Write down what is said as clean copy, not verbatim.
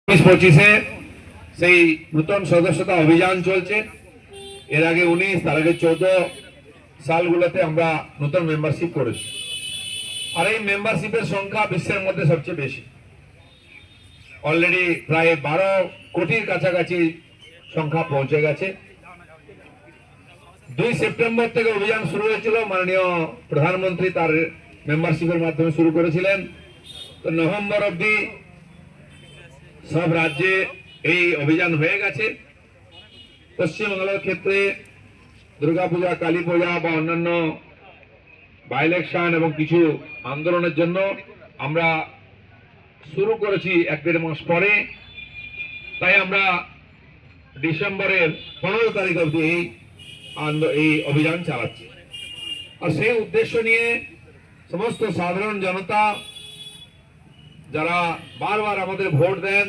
25-25 সেই নতুন সদস্যতা অভিযান চলছে। এর আগে 19, তার আগে 14 সালগুলোতে আমরা নতুন মেম্বারশিপ করেছি। আর এই মেম্বারশিপের সংখ্যা বিশ্বের মধ্যে সবচেয়ে বেশি। অলরেডি প্রায় 12 কোটির কাছাকাছি সংখ্যা পৌঁছে গেছে। 2 সেপ্টেম্বর থেকে অভিযান শুরু হয়েছিল। মাননীয় প্রধানমন্ত্রী তার মেম্বারশিপের মাধ্যমে শুরু করেছিলেন। তো নভেম্বর অবধি সব রাজ্যে এই অভিযান হয়ে গেছে। পশ্চিমবাংলার ক্ষেত্রে দুর্গাপূজা, কালী পূজা বা অন্যান্য বাই ইলেকশন এবং কিছু আন্দোলনের জন্য আমরা শুরু করেছি 1-1.5 মাস পরে। তাই আমরা ডিসেম্বরের 15 তারিখ অবধি এই অভিযান চালাচ্ছি। আর সেই উদ্দেশ্য নিয়ে সমস্ত সাধারণ জনতা যারা বারবার আমাদের ভোট দেন,